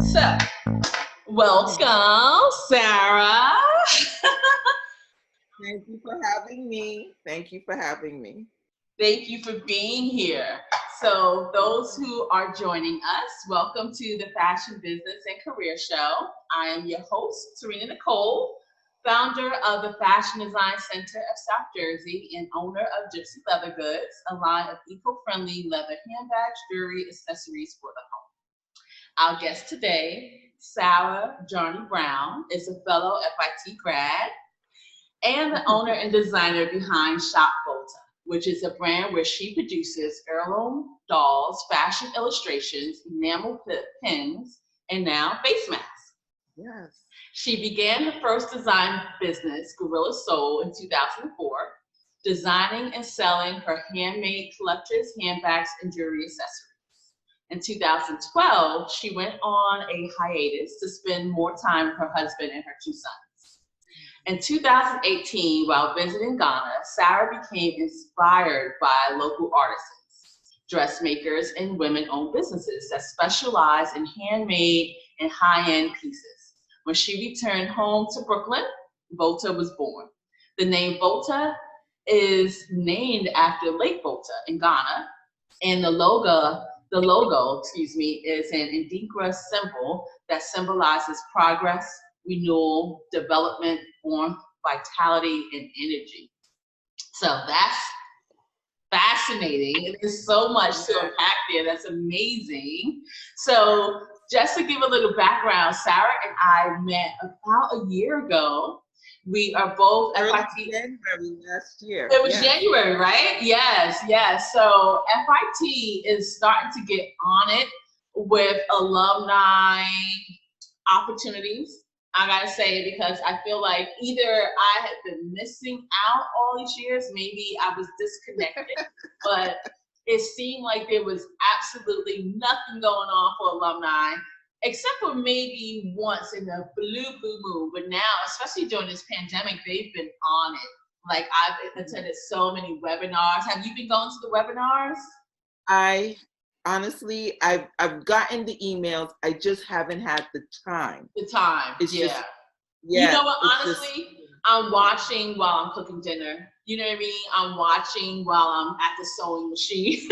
So, welcome, Sarah. Thank you for having me. Thank you for having me. Thank you for being here. So, those who are joining us, welcome to the Fashion Business and Career Show. I am your host, Terina Nicole, founder of the Fashion Design Center of South Jersey and owner of Gypsy Leather Goods, a line of eco-friendly leather handbags, jewelry, accessories for the home. Our guest today, Sarah Djarnie-Brown, is a fellow FIT grad and the owner and designer behind Shop Volta, which is a brand where she produces heirloom dolls, fashion illustrations, enamel pins, and now face masks. Yes. She began her first design business, Gorilla Soul, in 2004, designing and selling her handmade collector's handbags and jewelry accessories. In 2012, she went on a hiatus to spend more time with her husband and her two sons. In 2018, while visiting Ghana, Sarah became inspired by local artisans, dressmakers, and women-owned businesses that specialize in handmade and high-end pieces. When she returned home to Brooklyn, Volta was born. The name Volta is named after Lake Volta in Ghana, and the logo, is an Indigenous symbol that symbolizes progress, renewal, development, warmth, vitality, and energy. So that's fascinating. There's so much to unpack there. That's amazing. So just to give a little background, Sarah and I met about a year ago. We are both FIT. January last year. It was January, right? Yes. So FIT is starting to get on it with alumni opportunities. I gotta say it because I feel like either I had been missing out all these years, maybe I was disconnected, but it seemed like there was absolutely nothing going on for alumni, except for maybe once in the blue moon. But now, especially during this pandemic, they've been on it. Like I've attended so many webinars. Have you been going to the webinars? Honestly, I've gotten the emails. I just haven't had the time. It's just, you know what? Honestly, I'm watching while I'm cooking dinner. You know what I mean? I'm watching while I'm at the sewing machine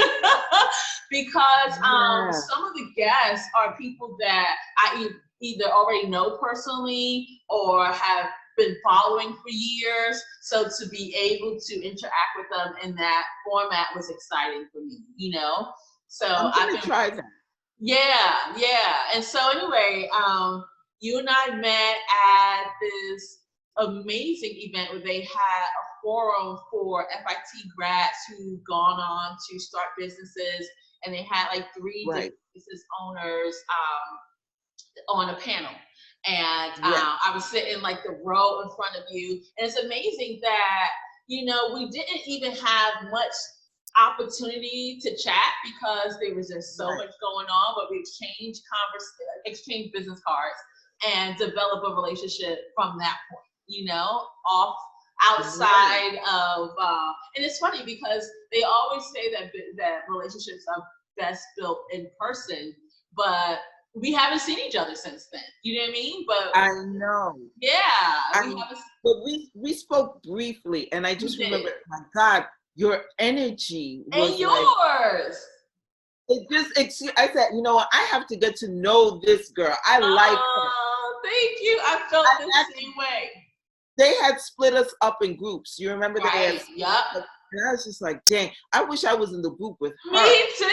because some of the guests are people that I either already know personally or have been following for years. So to be able to interact with them in that format was exciting for me, you know? So I'm gonna try that. Yeah. And so anyway, you and I met at this amazing event where they had a forum for FIT grads who've gone on to start businesses, and they had like three different business owners on a panel. And I was sitting like the row in front of you, and it's amazing that, you know, we didn't even have much opportunity to chat because there was just so much going on, but we exchanged business cards and develop a relationship from that point, you know, outside of, and it's funny because they always say that relationships are best built in person, but we haven't seen each other since then. You know what I mean? But I know. Yeah. But we spoke briefly, and I just remember, my God, your energy was and yours. I said, you know what? I have to get to know this girl. I like her. Oh, thank you. I felt the same way. They had split us up in groups. You remember that? Yep. And I was just like, dang, I wish I was in the group with her. Me too.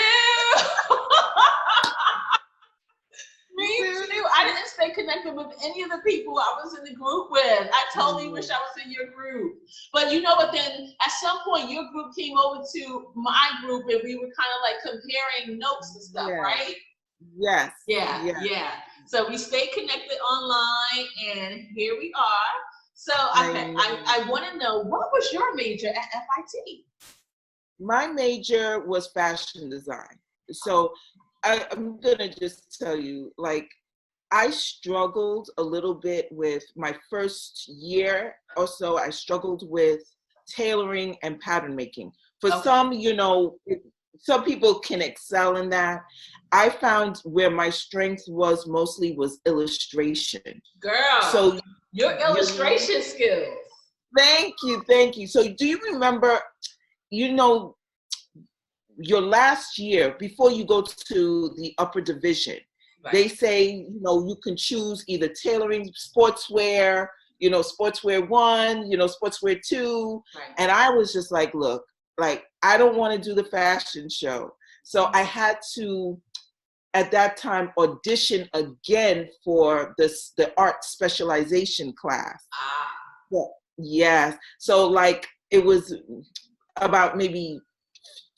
Me too. I didn't stay connected with any of the people I was in the group with. I totally wish I was in your group. But you know what, then at some point your group came over to my group and we were kind of like comparing notes and stuff, right? Yes. Yeah. So we stayed connected online and here we are. So I want to know, what was your major at FIT? My major was fashion design. So I'm gonna just tell you, like, I struggled a little bit with my first year or so. I struggled with tailoring and pattern making. For some, you know, some people can excel in that. I found where my strength was mostly was illustration. Girl, So your illustration skills. Thank you, thank you. So do you remember, you know, your last year before you go to the upper division, Right. they say, you know, you can choose either tailoring, sportswear, you know, sportswear 1, you know, sportswear 2. Right. And I was just like, look, like, I don't want to do the fashion show. So I had to, at that time, audition again for the art specialization class. Yeah. Yes. So like, it was about maybe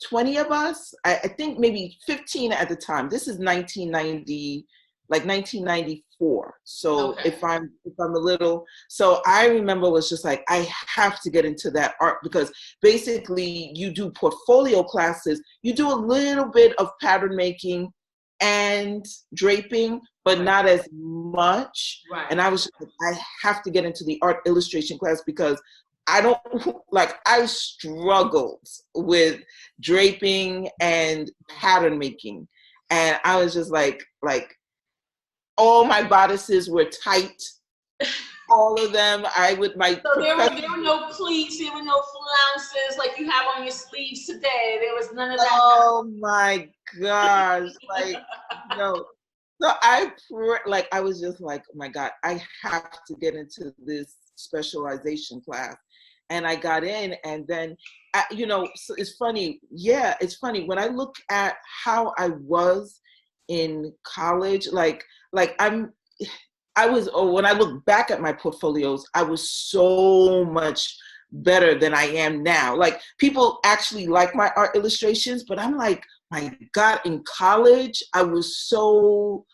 20 of us. I think maybe 15 at the time. This is 1990, like 1994. So Okay. if I'm a little, so I remember was just like, I have to get into that art, because basically you do portfolio classes, you do a little bit of pattern making and draping, but Right. not as much. Right. And I was just like, I have to get into the art illustration class, because I don't, like, I struggled with draping and pattern making. And I was just like all my bodices were tight, all of them. So there were no pleats, there were no flounces like you have on your sleeves today. There was none of that. Oh my gosh. Like, no. So I was just like, oh my God, I have to get into this specialization class. And I got in, and then, you know, so it's funny. Yeah, it's funny. When I look at how I was in college, when I look back at my portfolios, I was so much better than I am now. Like, people actually like my art illustrations, but I'm like, my God, in college, I was so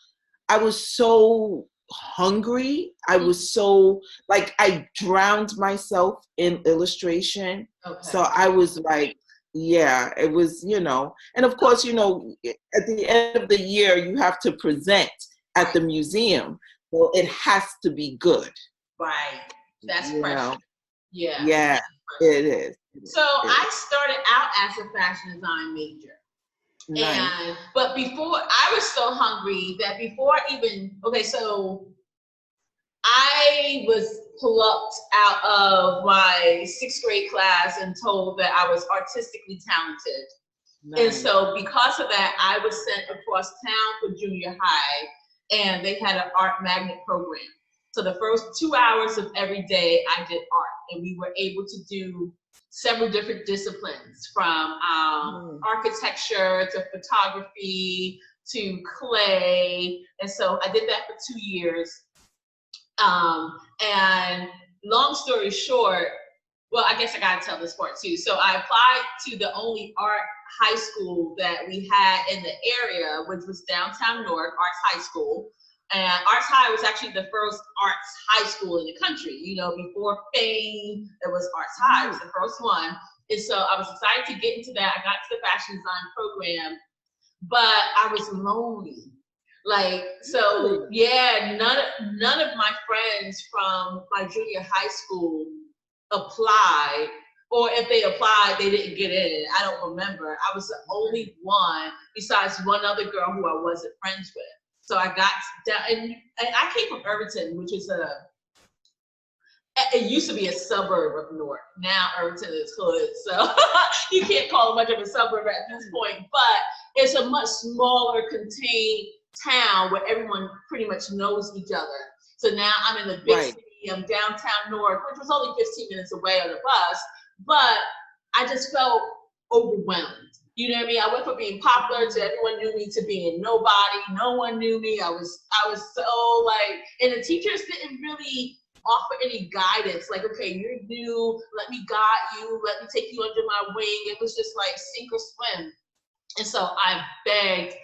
hungry. I was so, like, I drowned myself in illustration. Okay. So I was like, yeah, it was, you know, and of course, you know, at the end of the year, you have to present at the museum. Well, it has to be good. Right. That's pressure. Yeah. Yeah, it is. So I started out as a fashion design major. Nice. But before, I was so hungry that before so I was plucked out of my 6th grade class and told that I was artistically talented. Nice. And so because of that, I was sent across town for junior high, and they had an art magnet program. So the first 2 hours of every day I did art, and we were able to do several different disciplines, from architecture to photography to clay. And so I did that for 2 years. And long story short, well, I guess I gotta tell this part too. So I applied to the only art high school that we had in the area, which was downtown Newark, Arts High School. And Arts High was actually the first arts high school in the country. You know, before Fame, it was Arts High, it was the first one. And so I was excited to get into that. I got to the fashion design program, but I was lonely. Like, so yeah, none of my friends from my junior high school applied, or if they applied, they didn't get in. I don't remember. I was the only one besides one other girl who I wasn't friends with. So I got down, and I came from Irvington, which is it used to be a suburb of Newark. Now Irvington is hood, so you can't call it much of a suburb at this point, but it's a much smaller, contained town where everyone pretty much knows each other. So now I'm in the big city, I'm downtown Newark, which was only 15 minutes away on the bus, but I just felt overwhelmed. You know what I mean? I went from being popular to everyone knew me to being nobody. No one knew me. I was so like, and the teachers didn't really offer any guidance. Like, okay, you're new, let me guide you, let me take you under my wing. It was just like sink or swim. And so I begged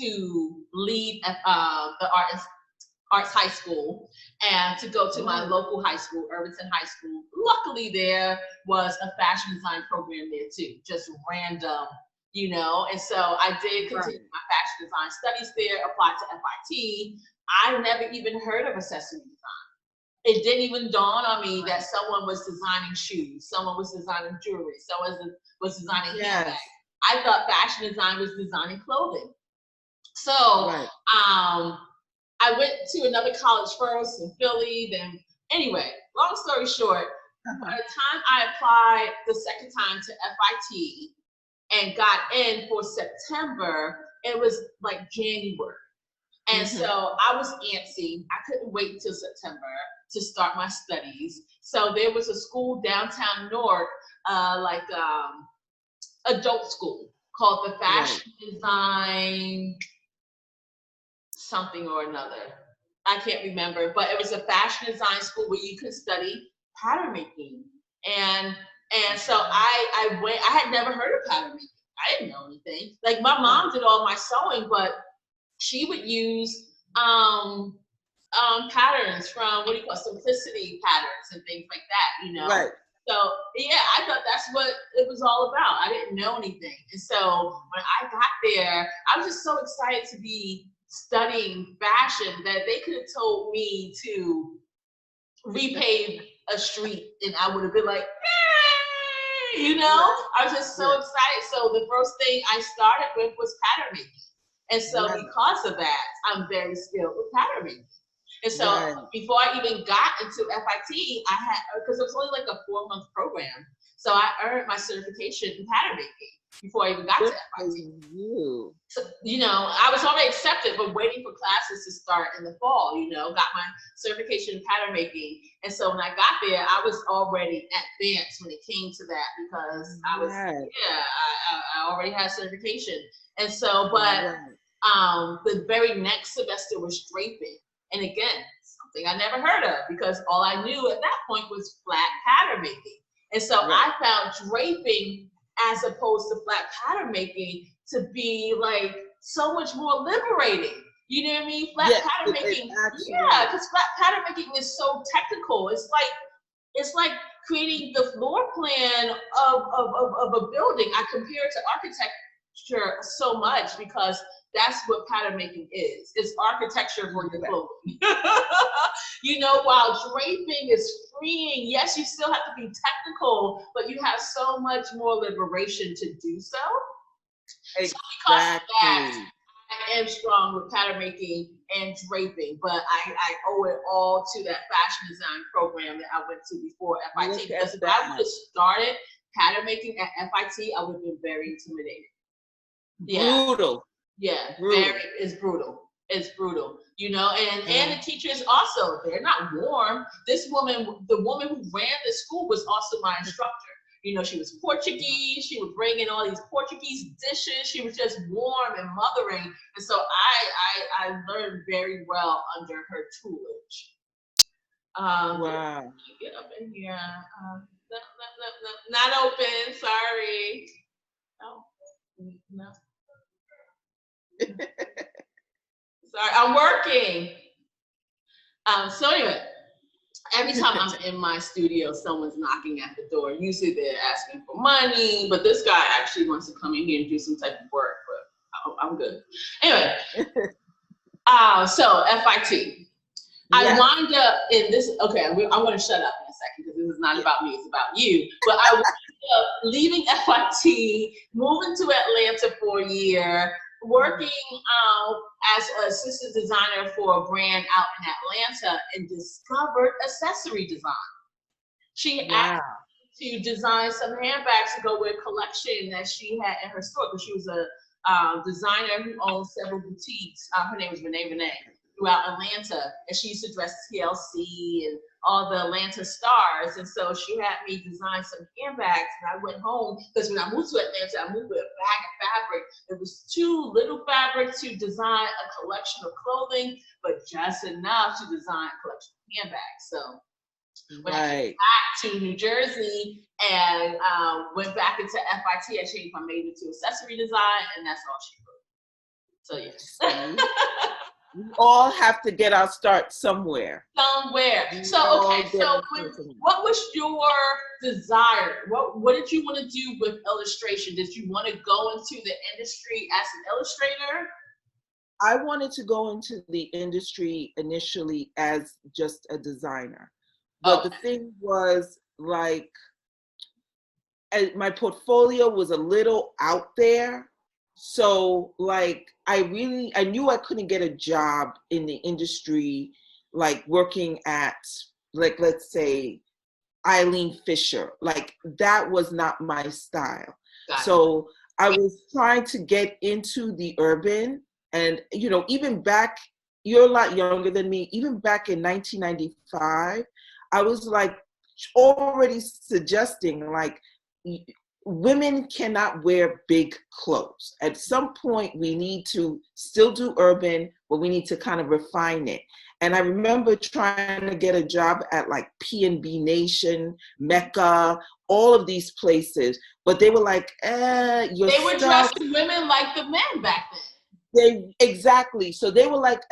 to leave the arts high school and to go to my local high school, Irvington High School. Luckily, there was a fashion design program there too, just random, you know. And so I did continue my fashion design studies there, applied to FIT. I never even heard of accessory design. It didn't even dawn on me that someone was designing shoes, someone was designing jewelry, someone was designing handbags. I thought fashion design was designing clothing. So Right. I went to another college first in Philly. Then anyway, long story short, by the time I applied the second time to FIT and got in for September, it was like January. And so I was antsy. I couldn't wait until September to start my studies. So there was a school downtown Newark, adult school called the Fashion Design something or another. I can't remember, but it was a fashion design school where you could study pattern making. And so I went, I had never heard of pattern making. I didn't know anything. Like my mom did all my sewing, but she would use patterns from, what do you call it, simplicity patterns and things like that, you know? Right. So yeah, I thought that's what it was all about. I didn't know anything. And so when I got there, I was just so excited to be studying fashion that they could have told me to repave a street and I would have been like, hey! You know, I was just so excited. So the first thing I started with was pattern making. And so because of that, I'm very skilled with pattern making. And so before I even got into FIT, I had, because it was only like a 4-month program. So I earned my certification in pattern making before I even got to FIT. So, you know, I was already accepted, but waiting for classes to start in the fall, you know, got my certification in pattern making. And so when I got there, I was already advanced when it came to that because I was, I already had certification. And so, but the very next semester was draping. And again, something I never heard of because all I knew at that point was flat pattern making. And so I found draping as opposed to flat pattern making to be like so much more liberating. You know what I mean? Flat pattern making, because flat pattern making is so technical. It's like creating the floor plan of a building. I compare it to architecture so much because that's what pattern making is. It's architecture for your clothing. You know, while draping is freeing, yes, you still have to be technical, but you have so much more liberation to do so. Exactly. So because of that, I am strong with pattern making and draping, but I owe it all to that fashion design program that I went to before FIT. Because if I would have started pattern making at FIT, I would have been very intimidated. Brutal. Yeah, it's brutal. It's brutal, you know, and the teachers also, they're not warm. This woman, the woman who ran the school was also my instructor. You know, she was Portuguese. She would bring in all these Portuguese dishes. She was just warm and mothering. And so I learned very well under her tutelage. Get up in here. Not open. Sorry. No. Sorry, I'm working. So anyway, every time I'm in my studio, someone's knocking at the door. Usually they're asking for money, but this guy actually wants to come in here and do some type of work, but I'm good. Anyway, so FIT. I wind up in this, okay, I'm going to shut up in a second because this is not about me, it's about you. But I wind up leaving FIT, moving to Atlanta for a year, working as an assistant designer for a brand out in Atlanta and discovered accessory design. She asked me to design some handbags to go with a collection that she had in her store because she was a designer who owned several boutiques. Her name was Renee throughout Atlanta, and she used to dress TLC and all the Atlanta stars. And so she had me design some handbags, and I went home because when I moved to Atlanta, I moved with a bag of fabric. It was too little fabric to design a collection of clothing, but just enough to design a collection of handbags. So when I came back to New Jersey and went back into FIT, I changed my major to accessory design, and that's all she wrote. So yes. We all have to get our start somewhere. So, okay, so what was your desire? What did you want to do with illustration? Did you want to go into the industry as an illustrator? I wanted to go into the industry initially as just a designer. But the thing was, like, my portfolio was a little out there. So like I knew I couldn't get a job in the industry, like working at, like, let's say Eileen Fisher. Like that was not my style. So I was trying to get into the urban, and even back, you're a lot younger than me, even back in 1995, I was like already suggesting like women cannot wear big clothes. At some point we need to still do urban, but we need to kind of refine it. And I remember trying to get a job at like P&B Nation, Mecca, all of these places, but they were like, they were dressing women like the men back then. Exactly. So they were like,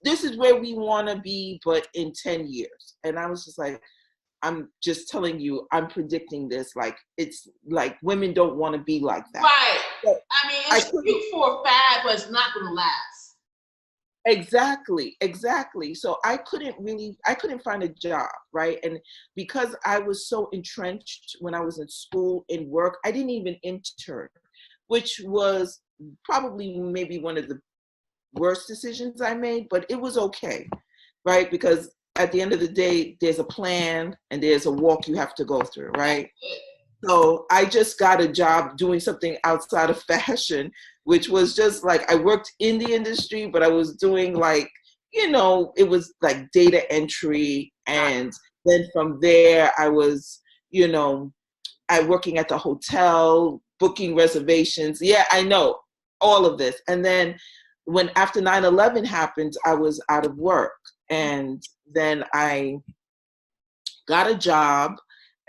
this is where we want to be, but in 10 years. And I was just like, I'm just telling you, I'm predicting this. Like, it's like women don't want to be like that. Right. So I mean, it's cute for a fad, but it's not going to last. Exactly. So I couldn't find a job, right? And because I was so entrenched when I was in school, in work, I didn't even intern, which was probably maybe one of the worst decisions I made, but it was okay, right? Because at the end of the day, there's a plan and there's a walk you have to go through, right? So I just got a job doing something outside of fashion, which was just like, I worked in the industry, but I was doing like, it was like data entry. And then from there, I was, working at the hotel, booking reservations. Yeah, I know all of this. And then after 9/11 happened, I was out of work. And then I got a job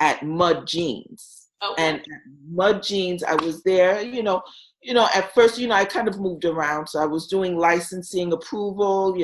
at Mud Jeans. Okay. And at Mud Jeans, I was there, at first, I kind of moved around. So I was doing licensing approval,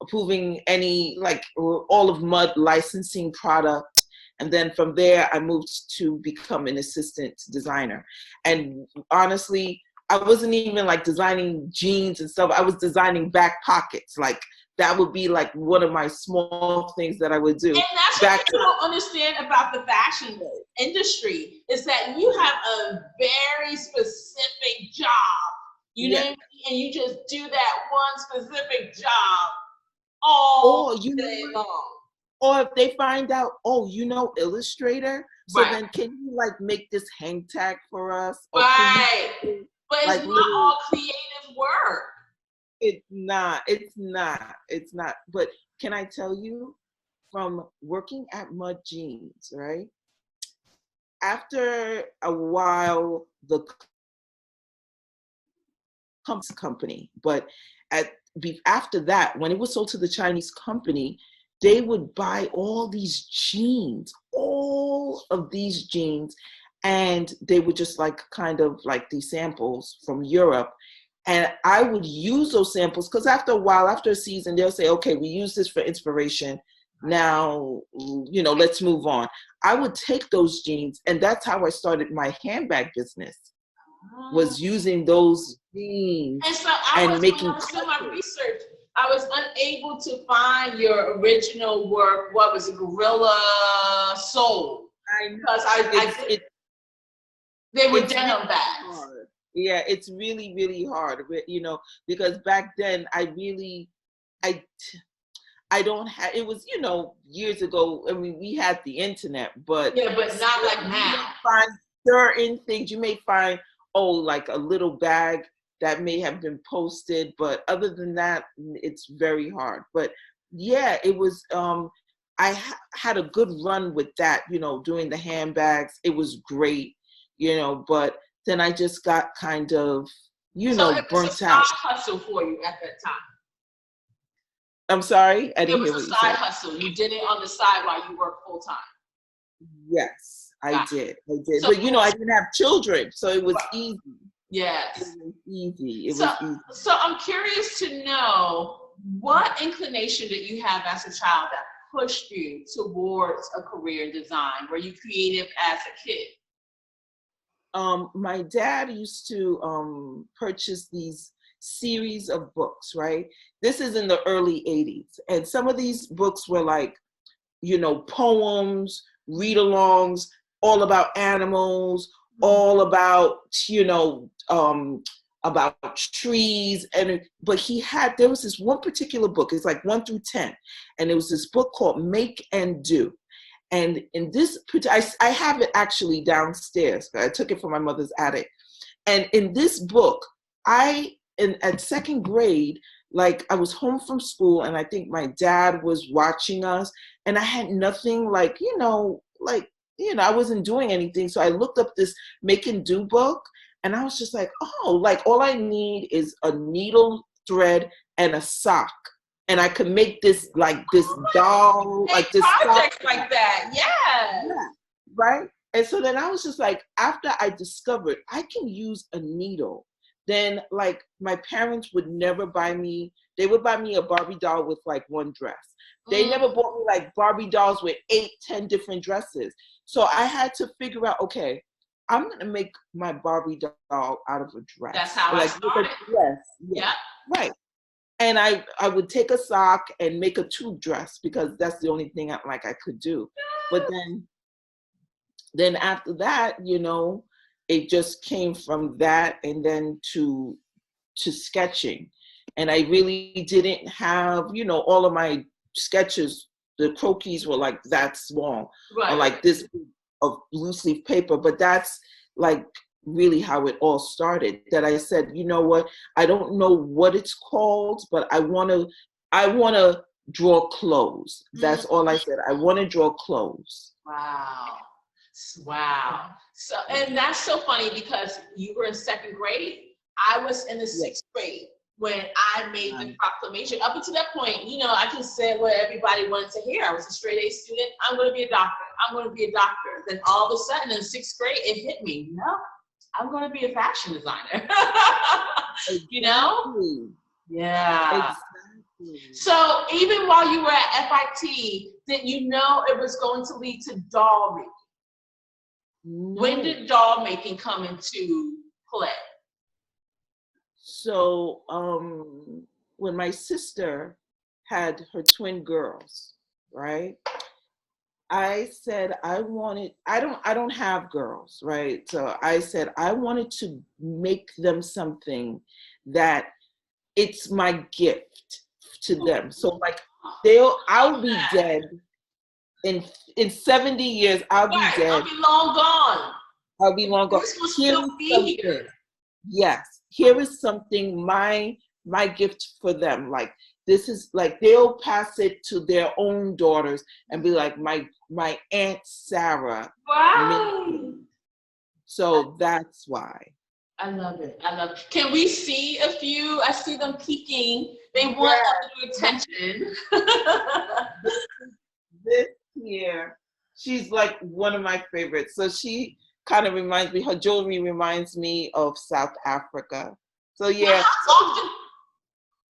approving any, like all of Mud licensing product. And then from there, I moved to become an assistant designer. And honestly, I wasn't even like designing jeans and stuff. I was designing back pockets. Like that would be like one of my small things that I would do. And that's what people don't understand about the fashion industry, is that you have a very specific job. You know what I mean? And you just do that one specific job all day long. Or if they find out, Illustrator, so then can you like make this hang tag for us? Right. But it's like, not all creative work. It's not. But can I tell you, from working at Mud Jeans, right? After a while, the company, but after that, when it was sold to the Chinese company, they would buy all of these jeans, and they would just like kind of like these samples from Europe. And I would use those samples because after a while, after a season, they'll say, okay, we use this for inspiration. Now, let's move on. I would take those jeans, and that's how I started my handbag business, was using those jeans and making. When I was doing my research, I was unable to find your original work. What was it, Gorilla Soul? Because they were denim bags. Hard. Yeah, it's really, really hard, because back then I don't have, it was, years ago. I mean, we had the internet, but not like now. Find certain things you may find, like a little bag that may have been posted, but other than that, it's very hard. But yeah, it was, I had a good run with that, doing the handbags. It was great, but then I just got kind of, burnt out. It was a side hustle for you at that time. I'm sorry? I didn't hear what you said. It was a side hustle. You did it on the side while you worked full time. Yes, I did. So, but I didn't have children, so it was easy. Yes. It was easy. So I'm curious to know, what inclination did you have as a child that pushed you towards a career in design? Were you creative as a kid? My dad used to purchase these series of books, right? This is in the early 80s. And some of these books were like, poems, read-alongs, all about animals, all about, about trees. But there was this one particular book, it's like 1 through 10. And it was this book called Make and Do. And in this, I have it actually downstairs. I took it from my mother's attic. And in this book, at second grade, like I was home from school and I think my dad was watching us and I had nothing I wasn't doing anything. So I looked up this Make and Do book and I was just like, oh, like all I need is a needle, thread, and a sock. And I could make this doll, like this project like that. Yeah. Right. And so then I was just like, after I discovered I can use a needle, then like my parents would never buy me, they would buy me a Barbie doll with like one dress. They never bought me like Barbie dolls with 8, 10 different dresses. So I had to figure out, okay, I'm going to make my Barbie doll out of a dress. That's how I started. Dress. Yeah. Right. And I would take a sock and make a tube dress because that's the only thing I could do. But then after that, it just came from that and then to sketching. And I really didn't have, all of my sketches, the croquis were like that small, or like this of loose leaf paper. But that's like really how it all started, that I said, you know what, I don't know what it's called, but I want to draw clothes. That's all I said. I want to draw clothes. Wow. So, and that's so funny because you were in second grade. I was in the sixth grade when I made the proclamation. Up until that point, I just said what everybody wanted to hear. I was a straight A student. I'm going to be a doctor. I'm going to be a doctor. Then all of a sudden in sixth grade, it hit me. No, I'm going to be a fashion designer. Yeah. Exactly. So even while you were at FIT, did you know it was going to lead to doll making? No. When did doll making come into play? So when my sister had her twin girls, right? I said I don't have girls, right? So I said I wanted to make them something that it's my gift to them. So like I'll be dead in 70 years. I'll be dead. I'll be long gone. I'll be long gone. This will still be here. Yes, here is something, my gift for them. Like this is like they'll pass it to their own daughters and be like my Aunt Sarah. Wow. So that's why. I love it. I love it. Can we see a few? I see them peeking. They want your attention. This here, she's like one of my favorites. So she kind of reminds me, her jewelry reminds me of South Africa. So yeah.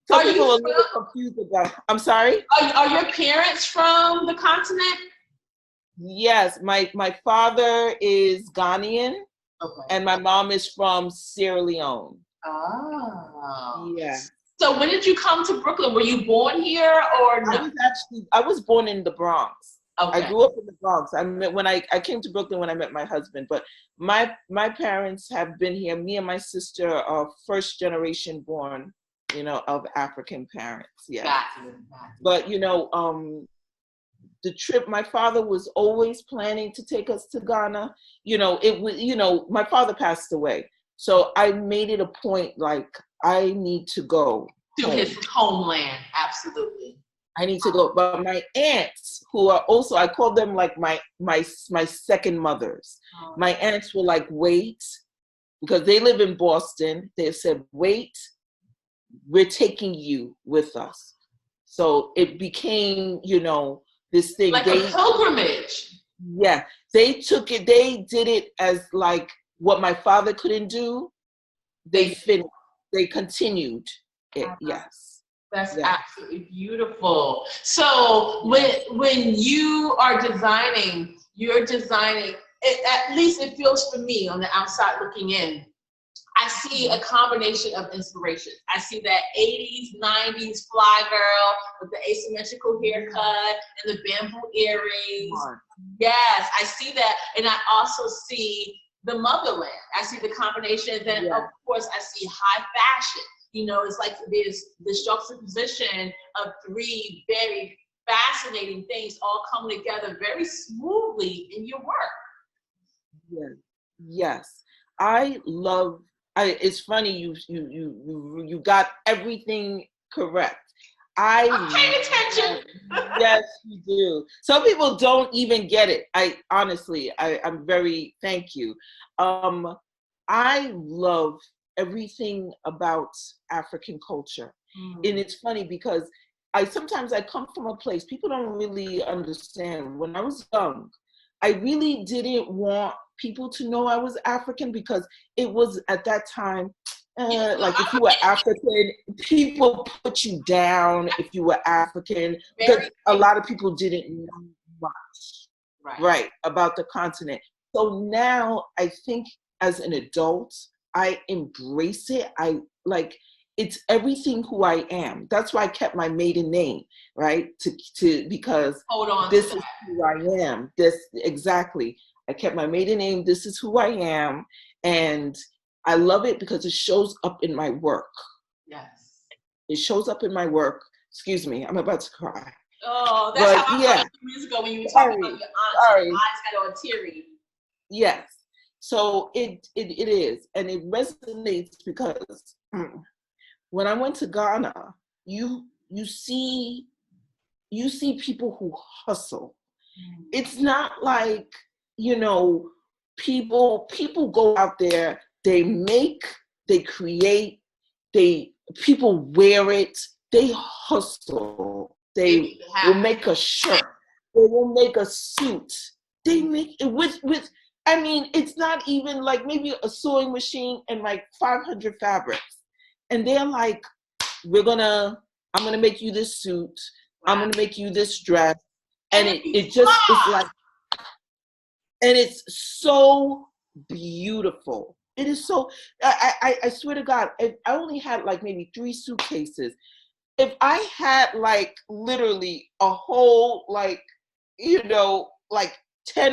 Some people are a little confused about. I'm sorry? Are your parents from the continent? Yes, my father is Ghanaian, and my mom is from Sierra Leone. Oh. Yeah. So when did you come to Brooklyn? Were you born here or no? I was born in the Bronx. Okay. I grew up in the Bronx. I came to Brooklyn when I met my husband, but my parents have been here. Me and my sister are first generation born, of African parents. Yeah. Got you. But the trip, my father was always planning to take us to Ghana. My father passed away. So I made it a point, like, I need to go to his homeland. Absolutely. I need to go. But my aunts, who are also, I call them like my second mothers. Oh. My aunts were like, wait, because they live in Boston. They said, wait, we're taking you with us. So it became, this thing. Like a pilgrimage. Yeah. They took it, they did it as like what my father couldn't do. They finished, they continued it. Yes. That's absolutely beautiful. So when you are designing, you're designing, at least it feels for me on the outside looking in, I see a combination of inspiration. I see that 80s, 90s fly girl with the asymmetrical haircut and the bamboo earrings. Yes, I see that. And I also see the motherland. I see the combination. Then, of course, I see high fashion. You know, it's like there's the juxtaposition of three very fascinating things all coming together very smoothly in your work. Yes. I love. It's funny you got everything correct. I'm paying attention. Yes, you do. Some people don't even get it. I'm very, thank you. I love everything about African culture. And it's funny because sometimes I come from a place people don't really understand. When I was young, I really didn't want people to know I was African because it was at that time, like if you were African, people put you down if you were African because a lot of people didn't know much, right, about the continent. So now I think as an adult, I embrace it. It's everything who I am. That's why I kept my maiden name, right? Because this is who I am. Exactly. I kept my maiden name. This is who I am. And I love it because it shows up in my work. Yes. It shows up in my work. Excuse me, I'm about to cry. Oh, that's how I felt a few minutes ago when you were talking about your aunt. Your eyes got all teary. Yes. So it is. And it resonates because when I went to Ghana, you see people who hustle. It's not like, people go out there, they create, people wear it, they hustle. They will make a shirt, they will make a suit, they make it with it's not even like maybe a sewing machine and like 500 fabrics. And they're like, I'm gonna make you this suit, I'm gonna make you this dress. And it just is like, and it's so beautiful. It is so, I swear to God, if I only had like maybe 3 suitcases, if I had like literally a whole like 10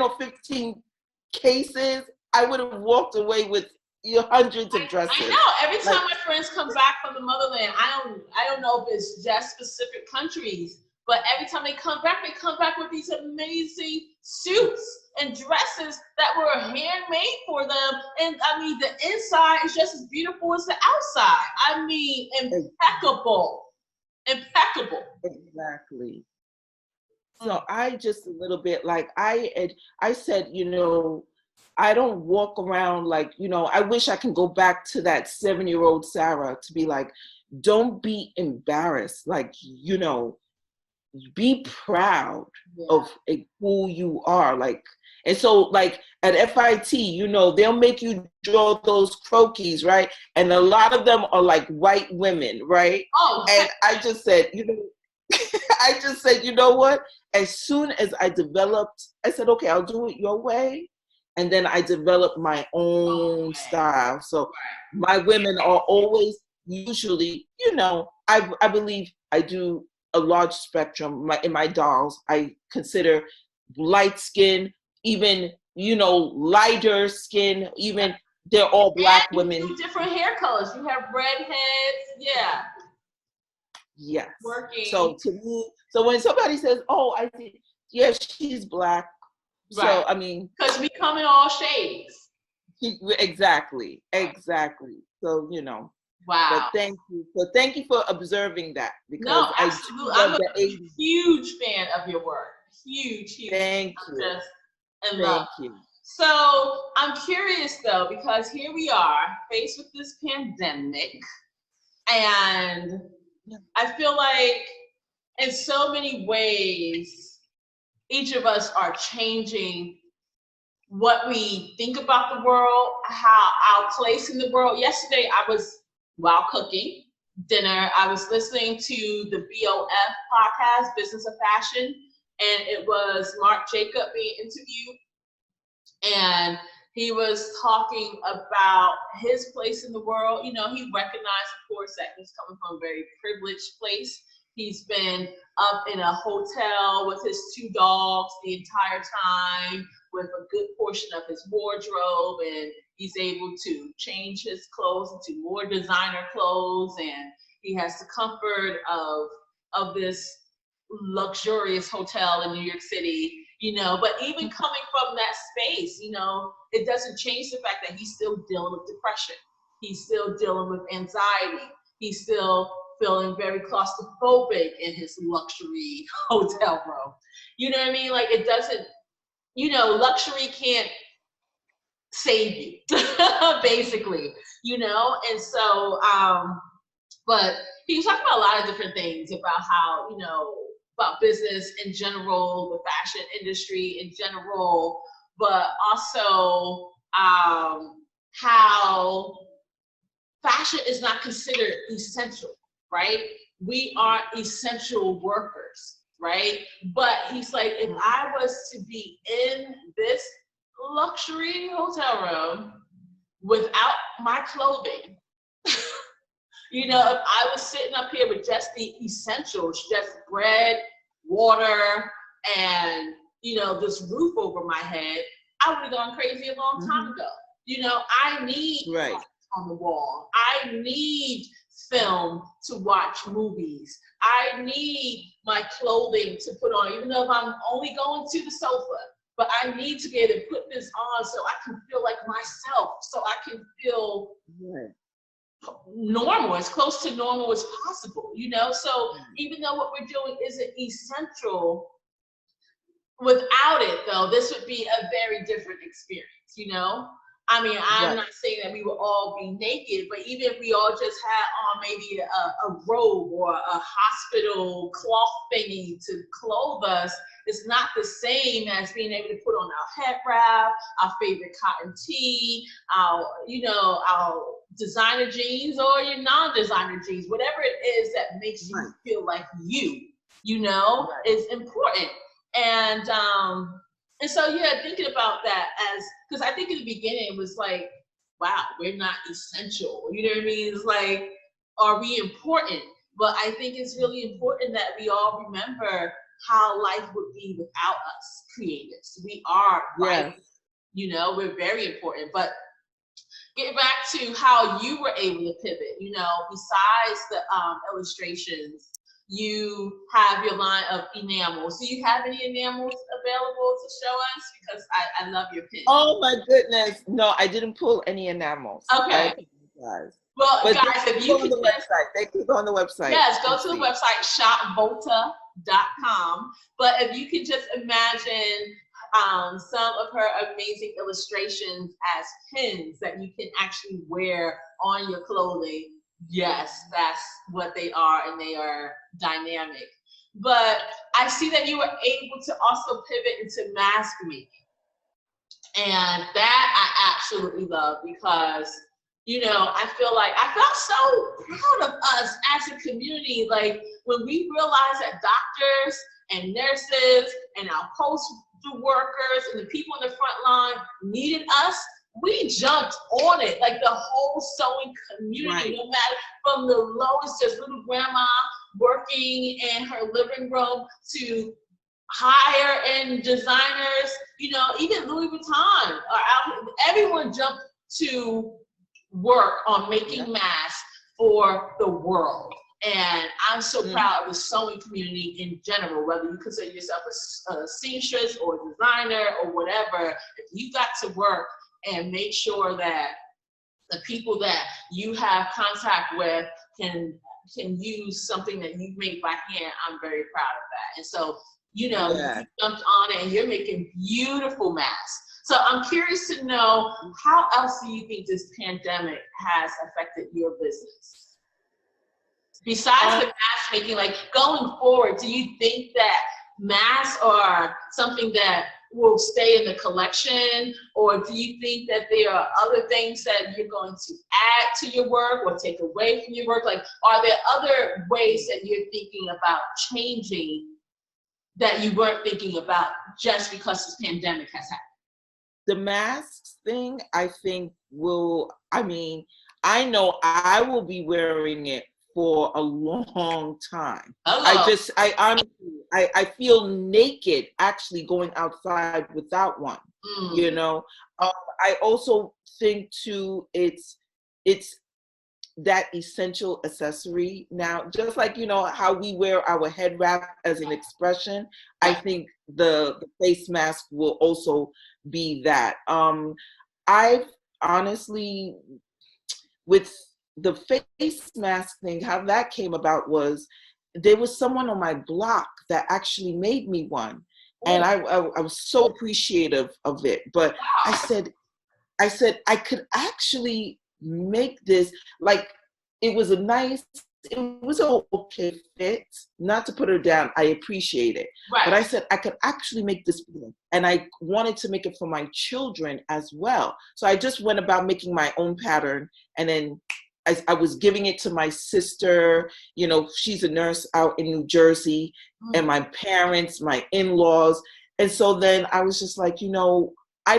or 15 cases, I would have walked away with hundreds of dresses. I know. Every time my friends come back from the motherland, I don't know if it's just specific countries, but every time they come back with these amazing suits and dresses that were handmade for them. And I mean, the inside is just as beautiful as the outside. I mean, impeccable. Impeccable. Exactly. So I just a little bit like I said, I don't walk around like, I wish I can go back to that 7-year-old Sarah to be like, don't be embarrassed. Like, be proud of who you are. Like, and so like at FIT, they'll make you draw those croquis, right? And a lot of them are like white women, right? Oh, and I just said, you know what? As soon as I developed, I said, okay, I'll do it your way. And then I developed my own style. So my women are always usually, I believe I do a large spectrum in my dolls. I consider light skin, even, lighter skin, even they're all Black women. You different hair colors. You have redheads. Yeah. Yes. Working. So to me, so when somebody says, "Oh, I think, yeah, she's Black," right. So I mean, because we come in all shades. Exactly. So Wow. But thank you. So thank you for observing that because no, absolutely. I'm a huge fan of your work. Huge. Thank you. Just in love. Thank you. So I'm curious though, because here we are faced with this pandemic, and I feel like in so many ways, each of us are changing what we think about the world, how our place in the world. Yesterday, while cooking dinner, I was listening to the BOF podcast, Business of Fashion, and it was Marc Jacob being interviewed. And He was talking about his place in the world. You know, he recognized, of course, that he's coming from a very privileged place. He's been up in a hotel with his 2 dogs the entire time, with a good portion of his wardrobe, and he's able to change his clothes into more designer clothes, and he has the comfort of this luxurious hotel in New York City, you know. But even coming from that space, you know, it doesn't change the fact that he's still dealing with depression. He's still dealing with anxiety. He's still feeling very claustrophobic in his luxury hotel room. You know what I mean? Like, it doesn't, you know, luxury can't save you, basically, you know? And so, but he was talking about a lot of different things about how, you know, about business in general, the fashion industry in general, but also how fashion is not considered essential, right? We are essential workers, right? But he's like, if I was to be in this luxury hotel room without my clothing, you know, if I was sitting up here with just the essentials, just bread, water, and, you know, this roof over my head, I would have gone crazy a long time ago. You know, I need lights on the wall. I need film to watch movies. I need my clothing to put on, even though if I'm only going to the sofa. But I need to be able to put this on so I can feel like myself, so I can feel normal, as close to normal as possible, you know? So even though what we're doing isn't essential, without it, though, this would be a very different experience, you know? I mean, I'm not saying that we will all be naked, but even if we all just had on maybe a robe or a hospital cloth thingy to clothe us, it's not the same as being able to put on our head wrap, our favorite cotton tee, our, you know, our designer jeans or your non-designer jeans, whatever it is that makes you feel like you know, is important. And so, yeah, thinking about that as, because I think in the beginning it was like, wow, we're not essential. You know what I mean? It's like, are we important? But I think it's really important that we all remember how life would be without us creatives. We are life, you know, we're very important. But get back to how you were able to pivot, you know, besides the illustrations, you have your line of enamels. Do you have any enamels available to show us? Because I love your pin. Oh my goodness. No, I didn't pull any enamels. Okay. Well, but guys, if you could they could go on the website. Yes, go to the website, shopvolta.com. But if you can just imagine some of her amazing illustrations as pins that you can actually wear on your clothing. Yes, that's what they are, and they are dynamic. But I see that you were able to also pivot into mask making. And that I absolutely love because, you know, I felt so proud of us as a community. Like when we realized that doctors and nurses and our postal workers and the people in the front line needed us, we jumped on it, like the whole sewing community, no matter from the lowest, just little grandma working in her living room to higher end designers, you know, even Louis Vuitton, everyone jumped to work on making masks for the world. And I'm so proud of the sewing community in general, whether you consider yourself a seamstress or a designer or whatever. If you got to work and make sure that the people that you have contact with can use something that you make by hand, I'm very proud of that. And so, you know, you jumped on it and you're making beautiful masks. So I'm curious to know, how else do you think this pandemic has affected your business? Besides the mask making, like going forward, do you think that masks are something that will stay in the collection, or do you think that there are other things that you're going to add to your work or take away from your work? Like, are there other ways that you're thinking about changing that you weren't thinking about just because this pandemic has happened? the masks thing, I think I know I will be wearing it for a long time. Hello. I honestly, I feel naked actually going outside without one, Mm. you know. I also think too, it's that essential accessory now, just like, you know, how we wear our head wrap as an expression. I think the face mask will also be that. I've honestly, with the face mask thing, how that came about was there was someone on my block that actually made me one. And I was so appreciative of it. But I said, I could actually make this, like, it was an okay fit, not to put her down. I appreciate it. Right. But I said, I could actually make this, and I wanted to make it for my children as well. So I just went about making my own pattern, and then I was giving it to my sister, you know, she's a nurse out in New Jersey, and my parents, my in-laws. And so then I was just like, you know, I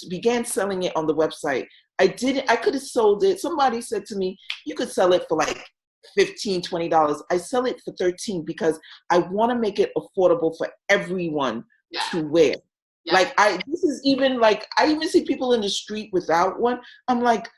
began selling it on the website. I could have sold it. Somebody said to me, you could sell it for like $15, $20. I sell it for $13 because I want to make it affordable for everyone to wear. Yeah. Like this is even like, I even see people in the street without one. I'm like,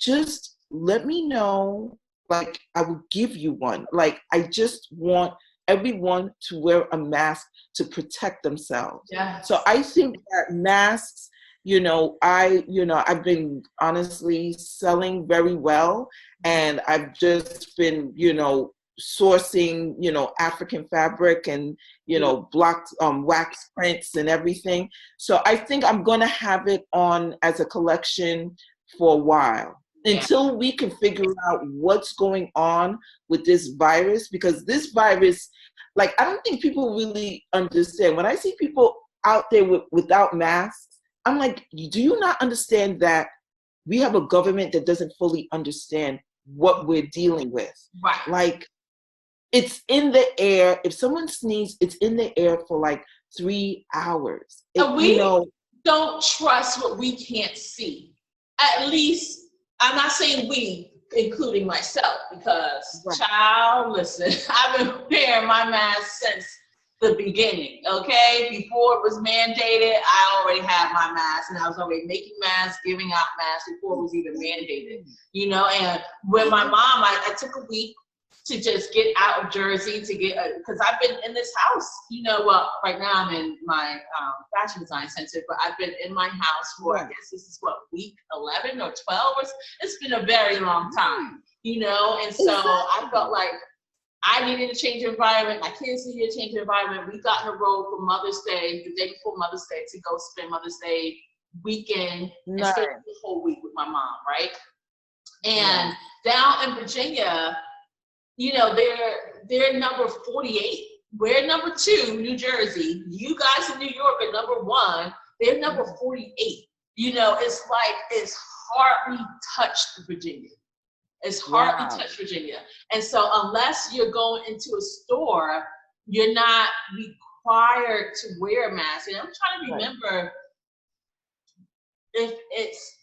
just let me know. Like, I will give you one. Like, I just want everyone to wear a mask to protect themselves. Yes. So I think that masks, you know, I've been honestly selling very well, and I've just been, you know, sourcing, you know, African fabric and, you know, blocked wax prints and everything. So I think I'm going to have it on as a collection for a while, until we can figure out what's going on with this virus, because this virus, like, I don't think people really understand. When I see people out there without masks, I'm like, do you not understand that we have a government that doesn't fully understand what we're dealing with? Right. Like, it's in the air. If someone sneezes, it's in the air for like 3 hours. We don't trust what we can't see. At least, I'm not saying we, including myself, because child, listen, I've been wearing my mask since the beginning, okay? Before it was mandated, I already had my mask, and I was already making masks, giving out masks before it was even mandated, you know? And with my mom, I took a week to just get out of Jersey to get, because I've been in this house, you know, well, right now I'm in my fashion design center, but I've been in my house for, I guess this is what, week 11 or 12, or it's been a very long time, you know? And so I felt like I needed to change the environment. My kids needed to change the environment. We got in a row for Mother's Day, the day before Mother's Day, to go spend Mother's Day weekend and spend the whole week with my mom, right? And down in Virginia, you know, they're number 48. We're number 2, New Jersey. You guys in New York are number 1. They're number 48. You know, it's like, it's hardly touched Virginia. It's hardly touched Virginia. And so unless you're going into a store, you're not required to wear a mask. And I'm trying to remember if it's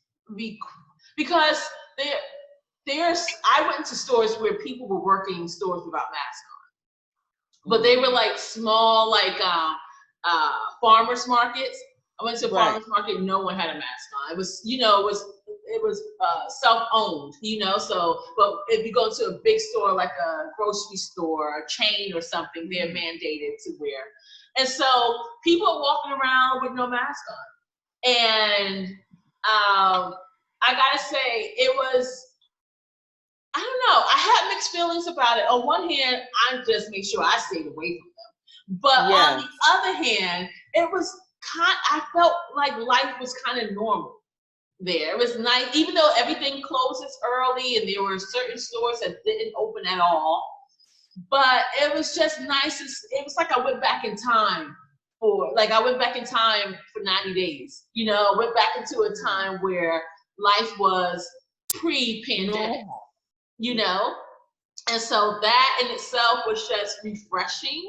because I went into stores where people were working in stores without masks on, but they were like small, like farmers markets. I went to a farmers market, no one had a mask on. It was, you know, it was self-owned, you know. So, but if you go to a big store like a grocery store, a chain or something, they're mandated to wear. And so people are walking around with no mask on, and I gotta say, it was, I don't know. I had mixed feelings about it. On one hand, I just made sure I stayed away from them. But on the other hand, it was I felt like life was kind of normal there. It was nice, even though everything closes early and there were certain stores that didn't open at all. But it was just nice. It was like I went back in time for 90 days. You know, went back into a time where life was pre-pandemic. You know, and so that in itself was just refreshing.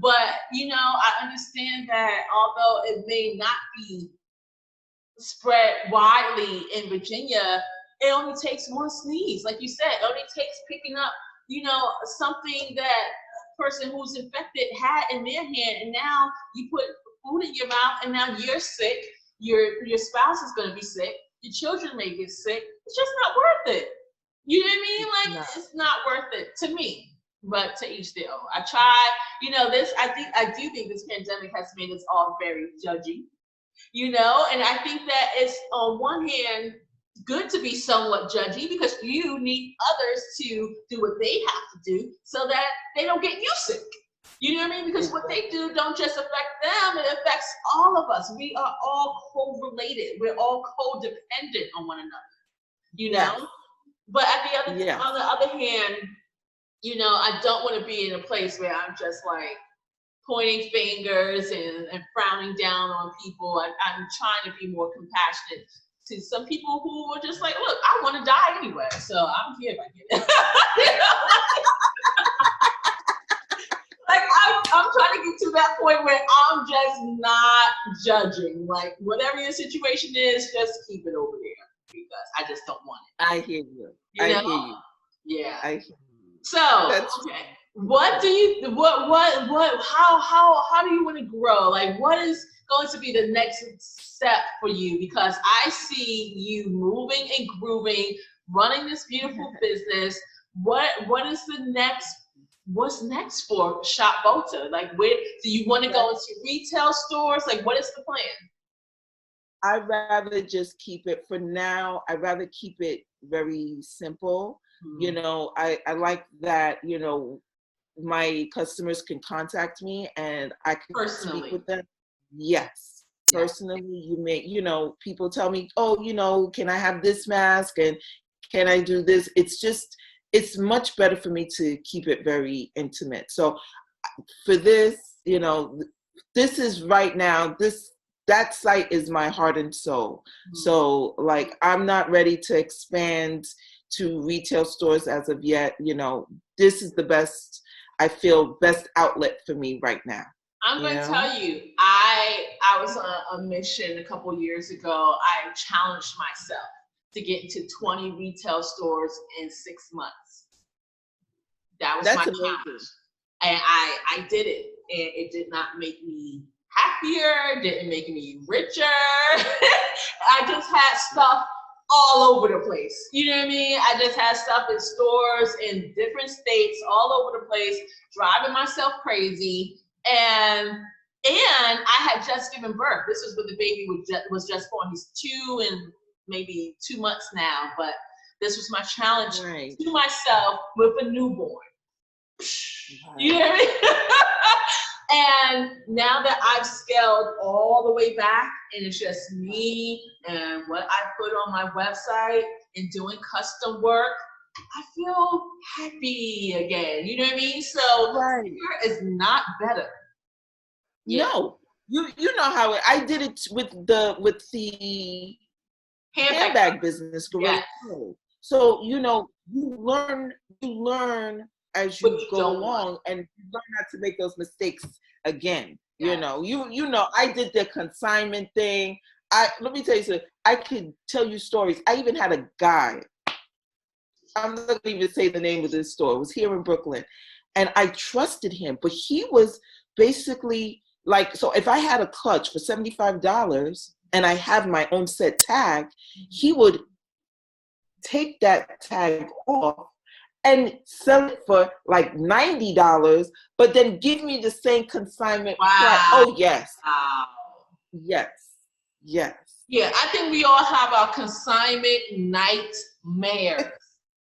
But, you know, I understand that although it may not be spread widely in Virginia, it only takes one sneeze. Like you said, it only takes picking up, you know, something that person who's infected had in their hand, and now you put food in your mouth, and now you're sick. Your spouse is going to be sick. Your children may get sick. It's just not worth it. You know what I mean? Like, it's not worth it to me. But to each their own. I try, you know, I do think this pandemic has made us all very judgy, you know, and I think that it's on one hand good to be somewhat judgy because you need others to do what they have to do so that they don't get you sick. You know what I mean? Because what they do don't just affect them, it affects all of us. We are all co-related. We're all codependent on one another, you know? But on the other hand, you know, I don't want to be in a place where I'm just like pointing fingers and frowning down on people. I'm trying to be more compassionate to some people who are just like, look, I want to die anyway, so I'm here if I get it. Like, I'm trying to get to that point where I'm just not judging. Like, whatever your situation is, just keep it over there because I just don't want it. I hear you. You know? I hear you. Yeah. I hear you. So, okay. How do you want to grow? Like, what is going to be the next step for you? Because I see you moving and grooving, running this beautiful business. What is the next? What's next for Shop Volta? Like, where do you want to go into retail stores? Like, what is the plan? I'd rather just keep it for now. I'd rather keep it very simple. Mm-hmm. You know, I like that, you know, my customers can contact me and I can speak with them. Yes. Personally, you know, people tell me, oh, you know, can I have this mask and can I do this? It's much better for me to keep it very intimate. So for this, you know, this is right now, that site is my heart and soul. Mm-hmm. So like, I'm not ready to expand to retail stores as of yet. You know, this is the best, I feel, best outlet for me right now. I'm going to tell you, I was on a mission a couple of years ago. I challenged myself to get into 20 retail stores in 6 months. That's my challenge. And I did it. And it did not make me happier, didn't make me richer. I just had stuff all over the place. You know what I mean? I just had stuff in stores in different states, all over the place, driving myself crazy. And I had just given birth. This was when the baby was just born. He's 2 and maybe 2 months now, but this was my challenge to myself with a newborn. Right. You know what I mean? And now that I've scaled all the way back and it's just me and what I put on my website and doing custom work, I feel happy again. You know what I mean? So here is not better. No, you know how I did it with the handbag business. So you know, you learn as you go along, and you learn not to make those mistakes again. You know, you know, I did the consignment thing. Let me tell you something. I could tell you stories. I even had a guy. I'm not going to even say the name of this store. It was here in Brooklyn. And I trusted him. But he was basically like, so if I had a clutch for $75 and I have my own set tag, he would take that tag off and sell it for like $90, but then give me the same consignment price. Oh, yes. Wow. Yes. Yes. Yeah, I think we all have our consignment nightmares.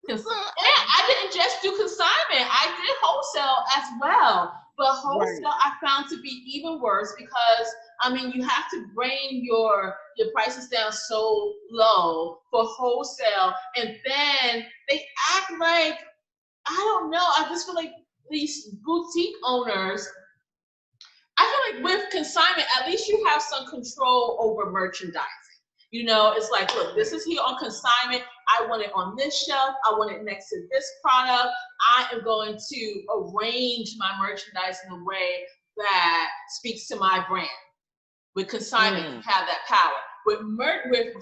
And I didn't just do consignment. I did wholesale as well. But wholesale I found to be even worse because, I mean, you have to bring your prices down so low for wholesale. And then they act like, I don't know, I just feel like these boutique owners, I feel like with consignment, at least you have some control over merchandising. You know, it's like, look, this is here on consignment. I want it on this shelf. I want it next to this product. I am going to arrange my merchandise in a way that speaks to my brand. With consignment, you have that power. With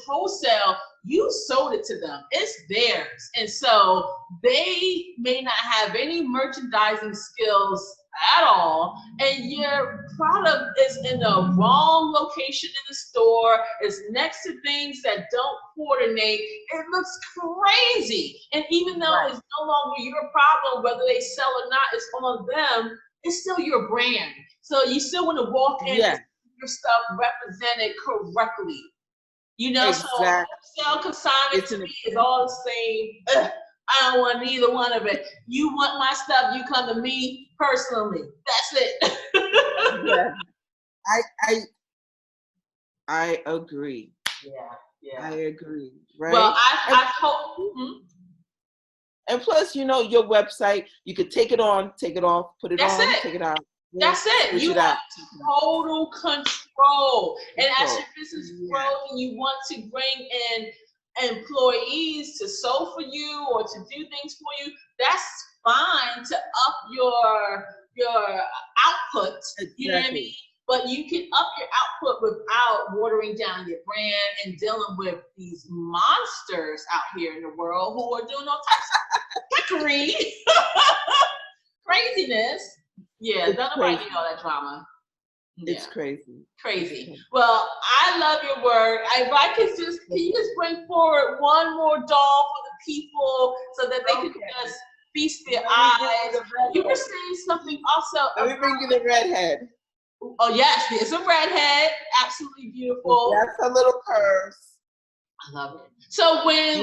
wholesale, you sold it to them. It's theirs. And so they may not have any merchandising skills at all. And your product is in the wrong location in the store. It's next to things that don't coordinate. It looks crazy. And even though it's no longer your problem, whether they sell or not, it's on them, it's still your brand. So you still want to walk in and your stuff represented correctly. You know, so wholesale consignment to me is all the same. Ugh, I don't want neither one of it. You want my stuff, you come to me personally. That's it. I agree. Yeah. I agree. Right. Well, I hope. And plus, you know, your website, you could take it on, take it off, put it on, take it out. That's it. You have total control. And as your business grows and you want to bring in employees to sew for you or to do things for you, that's fine to up your output. You know what I mean? But you can up your output without watering down your brand and dealing with these monsters out here in the world who are doing all types of trickery, craziness. Yeah, don't nobody need all that drama. It's crazy. Crazy. Well, I love your work. If I could can you just bring forward one more doll for the people so that they can just feast their eyes? You were saying something also. Let me bring you the redhead. Oh yes, there's a redhead. Absolutely beautiful. That's a little purse. I love it. So when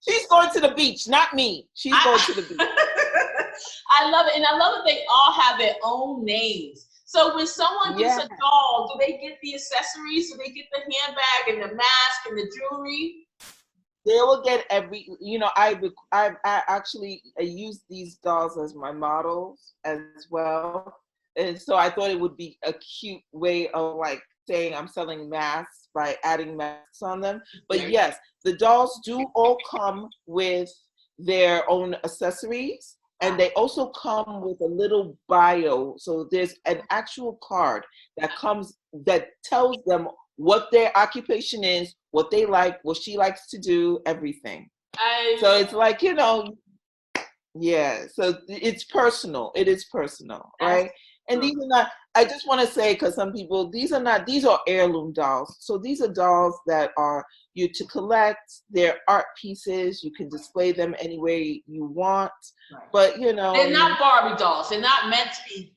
she's going to the beach, not me. She's going to the beach. I love it, and I love that they all have their own names. So when someone gets a doll, do they get the accessories? Do they get the handbag and the mask and the jewelry? They will get you know, I actually use these dolls as my models as well. And so I thought it would be a cute way of like saying I'm selling masks by adding masks on them. But yes, the dolls do all come with their own accessories. And they also come with a little bio. So there's an actual card that tells them what their occupation is, what they like, what she likes to do, everything. So it's like, you know, so it's personal. It is personal, right? And these are not, I just want to say, because some people, these are heirloom dolls. So these are dolls that are you to collect. They're art pieces. You can display them any way you want. Right. But, you know. They're not Barbie dolls. They're not meant to be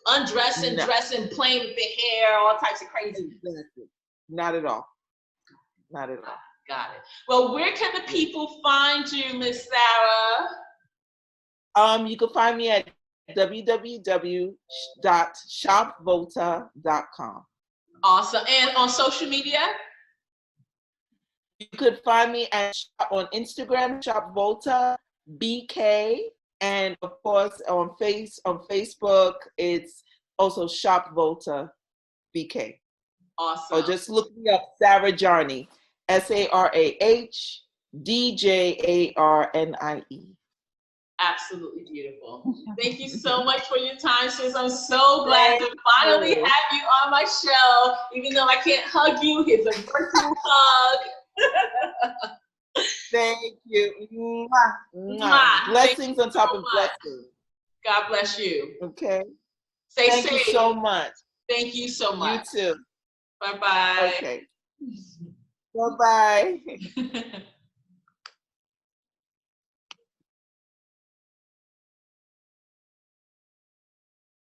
undressed and dressing, playing with their hair, all types of crazy. Exactly. Not at all. Not at all. Got it. Well, where can the people find you, Miss Sarah? You can find me at www.shopvolta.com. Awesome. And on social media? You could find me on Instagram, Shop Volta BK, and of course on Facebook, it's also Shop Volta BK. Awesome. So just look me up, Sarah Djarnie, SarahDjarnie. Absolutely beautiful. Thank you so much for your time, sis. I'm so glad to finally have you on my show. Even though I can't hug you, here's a virtual hug. Thank you. Mwah. Mwah. Blessings on top of blessings. God bless you. Okay. Stay safe. Thank you so much. Thank you so much. You too. Bye-bye. Okay. Bye-bye.